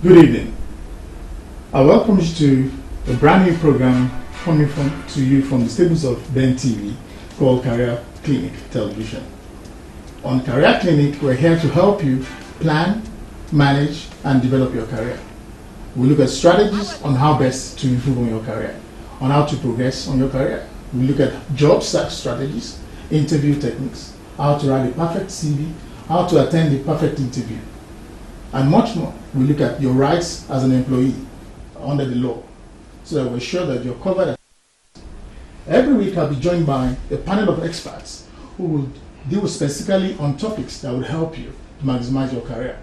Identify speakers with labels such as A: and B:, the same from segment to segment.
A: Good evening. I welcome you to a brand new program coming to you from the stables of Ben TV called Career Clinic Television. On Career Clinic, we're here to help you plan, manage, and develop your career. We look at strategies on how best to improve on your career, on how to progress on your career. We look at job search strategies, interview techniques, how to write a perfect CV, how to attend the perfect interview, and much more. We look at your rights as an employee under the law, so that we're sure that you're covered. Every week I'll be joined by a panel of experts who will deal specifically on topics that will help you to maximize your career.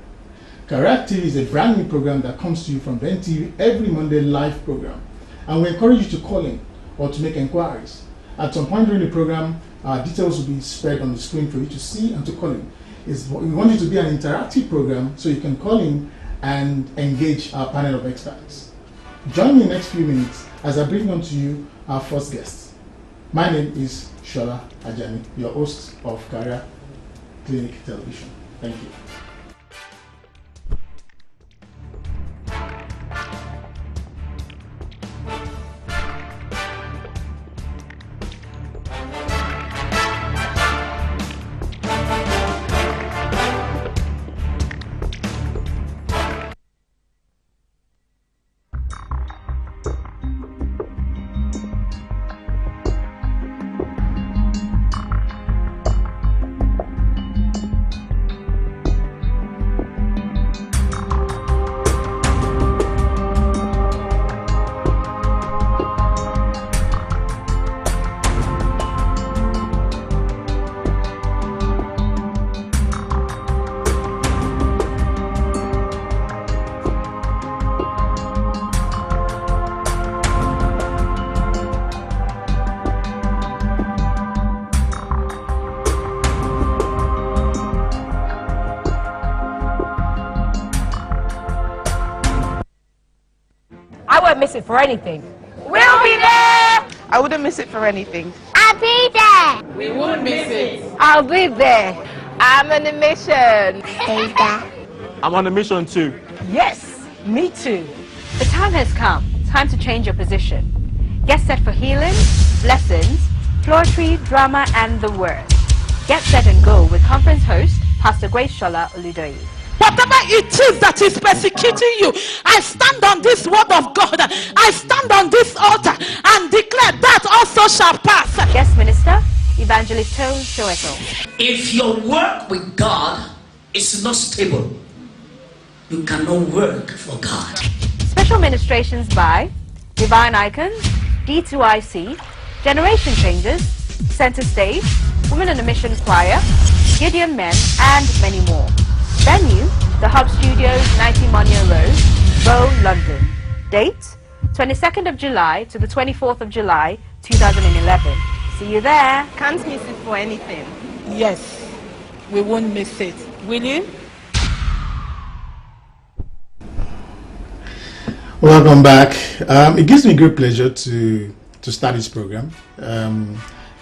A: Career TV is a brand new program that comes to you from Ben TV every Monday, live program, and we encourage you to call in or to make inquiries. At some point during the program, our details will be spread on the screen for you to see and to call in. We want it to be an interactive program, so you can call in and engage our panel of experts. Join me in the next few minutes as I bring on to you our first guest. My name is Sola, your host of Career Clinic Television. Thank you.
B: I won't miss it for anything. We'll be there!
C: I wouldn't miss it for anything.
D: I'll be there!
C: We won't miss it.
B: I'll be there.
C: I'm on a mission.
D: Stay there.
E: I'm on a mission too.
B: Yes, me too.
F: The time has come. Time to change your position. Get set for healing, lessons, poetry, drama, and the word. Get set and go with conference host, Pastor Sola Oludoyi.
G: Whatever it is that is persecuting you, I stand on this word of God. I stand on this altar and declare that also shall pass.
F: Guest minister, Evangelist Tone Shoeso.
H: If your work with God is not stable, you cannot work for God.
F: Special ministrations by Divine Icons, D2IC, Generation Changers, Center Stage, Women on a Mission Choir, Gideon Men, and many more. Venue, the Hub Studios, 90 Monument Road, Bow, London. Date, 22nd of July to the 24th of July, 2011. See you there.
C: Can't miss it for anything.
G: Yes, we won't miss it. Will you?
A: Welcome back. It gives me great pleasure to start this program. In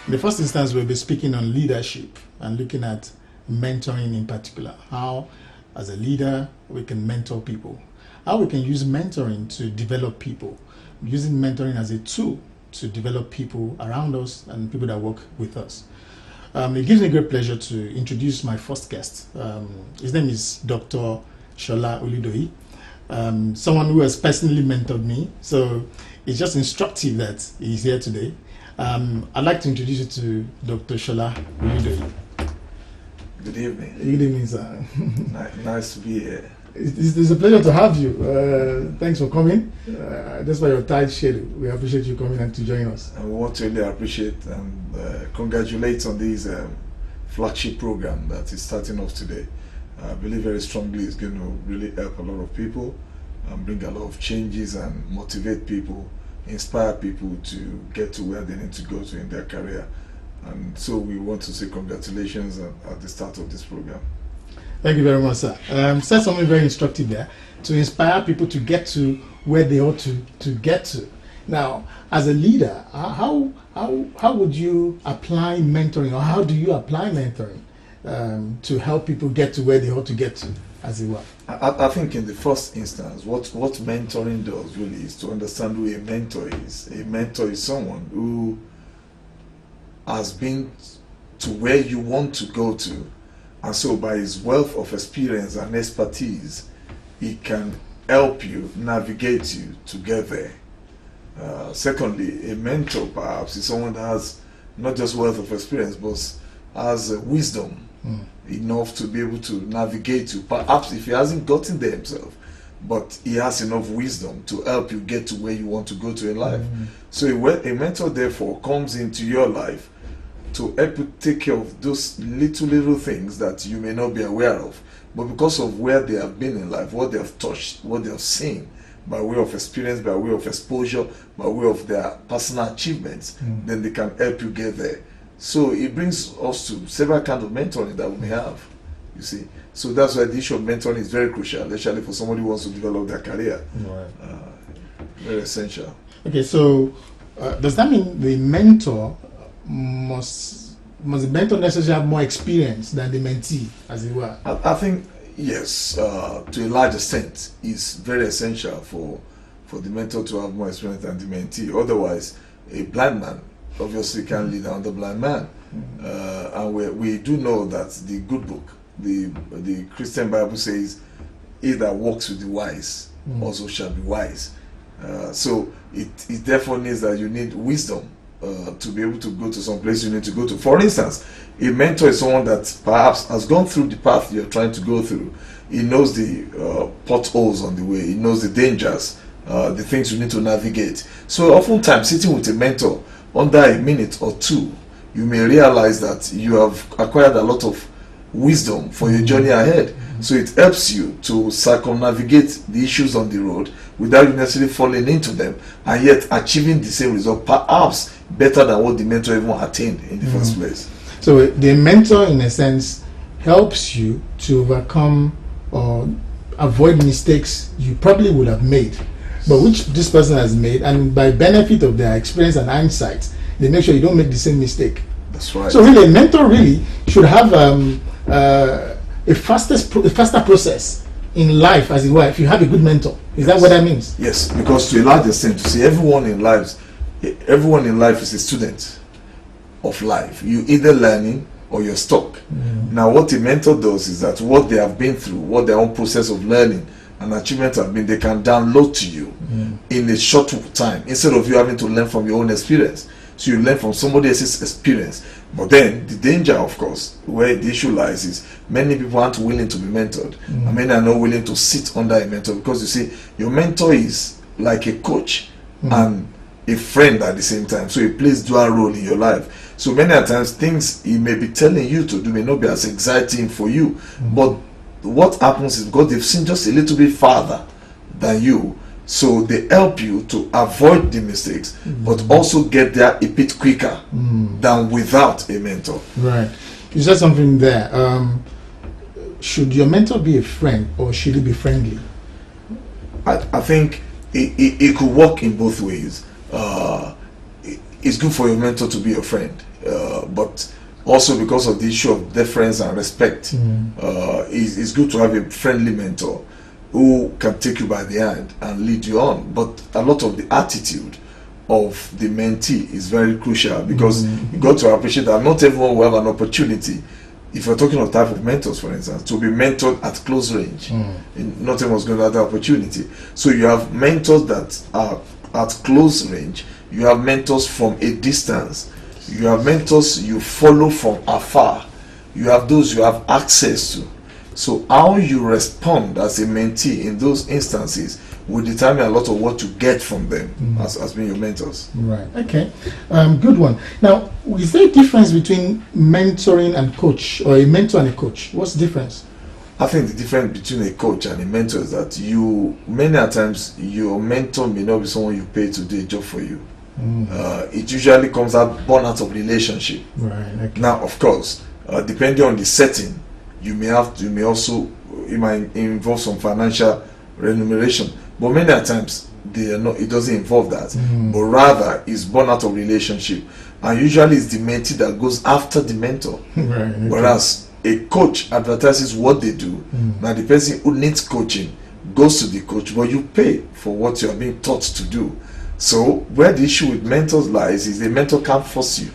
A: the first instance, we'll be speaking on leadership and looking at mentoring in particular. How, as a leader, we can mentor people. How we can use mentoring to develop people. Using mentoring as a tool to develop people around us and people that work with us. It gives me great pleasure to introduce my first guest. His name is Dr. Sola Oludoyi. Someone who has personally mentored me, so it's just instructive that he's here today. I'd like to introduce you to Dr. Sola Oludoyi.
I: Good evening.
A: Good evening, sir.
I: Nice to be here.
A: It's a pleasure to have you. Thanks for coming. Despite your tight schedule, we appreciate you coming and to join us.
I: And we want to really appreciate and congratulate on this flagship program that is starting off today. I believe very strongly it's going to really help a lot of people and bring a lot of changes and motivate people, inspire people to get to where they need to go to in their career. And so we want to say congratulations at the start of this program.
A: Thank you very much, sir. Said something very instructive there, to inspire people to get to where they ought to get to. Now, as a leader, how would you apply mentoring, or how do you apply mentoring to help people get to where they ought to get to? as it were?
I: I think in the first instance, what mentoring does really is to understand who a mentor is. A mentor is someone who has been to where you want to go to, and so by his wealth of experience and expertise, he can help you navigate you to get there. Secondly, a mentor perhaps is someone that has not just wealth of experience, but has wisdom enough to be able to navigate you. Perhaps if he hasn't gotten there himself, but he has enough wisdom to help you get to where you want to go to in life. So a mentor therefore comes into your life to help you take care of those little things that you may not be aware of, but because of where they have been in life, what they have touched, what they have seen, by way of experience, by way of exposure, by way of their personal achievements, then they can help you get there. So it brings us to several kinds of mentoring that we may have, you see. So that's why the issue of mentoring is very crucial, especially for somebody who wants to develop their career.
A: Right.
I: Very essential.
A: Okay, so does that mean the mentor must the mentor necessarily have more experience than the mentee, as it were?
I: I think yes, to a large extent, is very essential for the mentor to have more experience than the mentee. Otherwise, a blind man obviously can't lead another blind man. And we do know that the good book, the Christian Bible says, "He that walks with the wise also shall be wise." So it therefore needs that you need wisdom to be able to go to some place you need to go to. For instance, a mentor is someone that perhaps has gone through the path you're trying to go through. He knows the potholes on the way. He knows the dangers, the things you need to navigate. So oftentimes sitting with a mentor under a minute or two, you may realize that you have acquired a lot of wisdom for your journey ahead. So it helps you to circumnavigate the issues on the road without you necessarily falling into them, and yet achieving the same result, perhaps better than what the mentor even attained in the first place.
A: So the mentor, in a sense, helps you to overcome or avoid mistakes you probably would have made, but which this person has made, and by benefit of their experience and insight, they make sure you don't make the same mistake.
I: That's right.
A: So really, a mentor really should have a faster process in life, as it were, if you have a good mentor. Is that what that means?
I: Yes, because to a large extent, to see everyone in life is a student of life. You either learning or you're stuck. Now, what a mentor does is that what they have been through, what their own process of learning and achievement have been, they can download to you in a short time, instead of you having to learn from your own experience. So you learn from somebody else's experience. But then the danger, of course, where the issue lies is many people aren't willing to be mentored, and many are not willing to sit under a mentor, because you see, your mentor is like a coach and a friend at the same time. So he plays dual role in your life. So many times things he may be telling you to do may not be as exciting for you, but what happens is because they've seen just a little bit farther than you, so they help you to avoid the mistakes, but also get there a bit quicker than without a mentor.
A: Right. You said something there. Should your mentor be a friend, or should he be friendly?
I: I think it could work in both ways. It's good for your mentor to be a friend, but also because of the issue of deference and respect, it's good to have a friendly mentor who can take you by the hand and lead you on. But a lot of the attitude of the mentee is very crucial, because you got to appreciate that not everyone will have an opportunity. If you're talking of type of mentors, for instance, to be mentored at close range, not everyone's going to have the opportunity. So you have mentors that are at close range, you have mentors from a distance, you have mentors you follow from afar, you have those you have access to. So how you respond as a mentee in those instances will determine a lot of what you get from them as being your mentors.
A: Right. Okay. Good one. Now, is there a difference between mentoring and coach, or a mentor and a coach? What's the difference?
I: I think the difference between a coach and a mentor is that many times your mentor may not be someone you pay to do a job for you. It usually comes out born out of relationship.
A: Right. Okay.
I: Now, of course, depending on the setting, it might involve some financial remuneration, but many times it doesn't involve that, but rather it's born out of relationship, and usually it's the mentee that goes after the mentor.
A: Right. Okay.
I: Whereas a coach advertises what they do. Now the person who needs coaching goes to the coach, but you pay for what you are being taught to do. So where the issue with mentors lies is the mentor can't force you,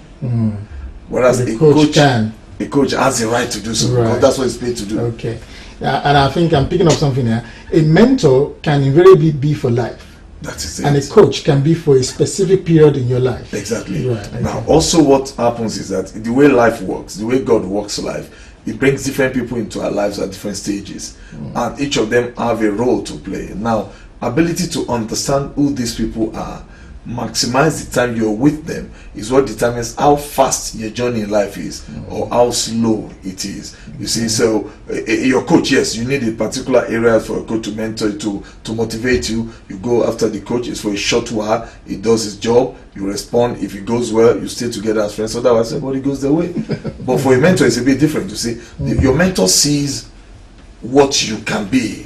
I: whereas a coach can. A coach has the right to do so, because that's what he's paid to do.
A: Okay, and I think I'm picking up something here. A mentor can invariably be for life.
I: That is it.
A: And a coach can be for a specific period in your life.
I: Exactly. Right, okay. Now, also what happens is that the way life works, the way God works life, it brings different people into our lives at different stages. And each of them have a role to play. Now, ability to understand who these people are, maximize the time you're with them, is what determines how fast your journey in life is or how slow it is. You see, so your coach, yes, you need a particular area for a coach to mentor you, to motivate you. You go after the coach. It's for a short while. He does his job. You respond. If it goes well, you stay together as friends. Otherwise, everybody goes their way. But for a mentor, it's a bit different. You see, your mentor sees what you can be.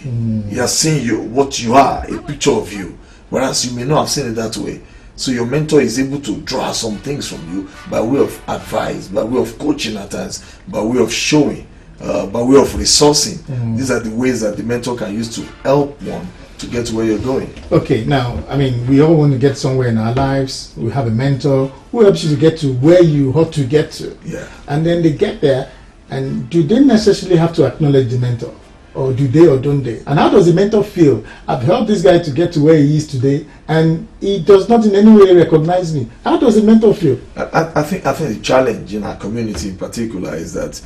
I: He has seen you, what you are, a picture of you. Whereas you may not have seen it that way. So your mentor is able to draw some things from you by way of advice, by way of coaching at times, by way of showing, by way of resourcing. These are the ways that the mentor can use to help one to get to where you're going.
A: Okay, now, I mean, we all want to get somewhere in our lives. We have a mentor who helps you to get to where you ought to get to.
I: Yeah.
A: And then they get there, and do they necessarily have to acknowledge the mentor? Or do they or don't they? And how does the mentor feel? I've helped this guy to get to where he is today, and he does not in any way recognize me. How does the mentor feel?
I: I think the challenge in our community in particular is that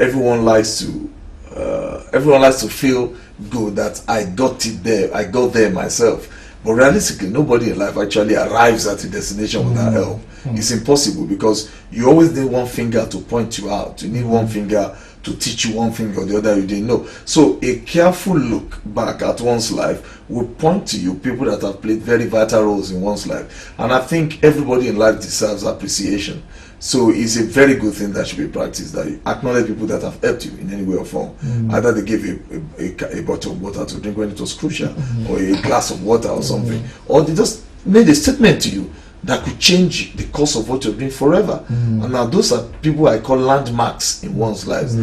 I: everyone likes to feel good that I got it there, I got there myself. But realistically, nobody in life actually arrives at a destination without help. It's impossible, because you always need one finger to point you out. You need one finger to teach you one thing or the other you didn't know. So a careful look back at one's life will point to you people that have played very vital roles in one's life. And I think everybody in life deserves appreciation. So it's a very good thing that should be practiced, that you acknowledge people that have helped you in any way or form. Either they gave you a bottle of water to drink when it was crucial, or a glass of water or something, or they just made a statement to you that could change the course of what you're doing forever. And now those are people I call landmarks in one's lives.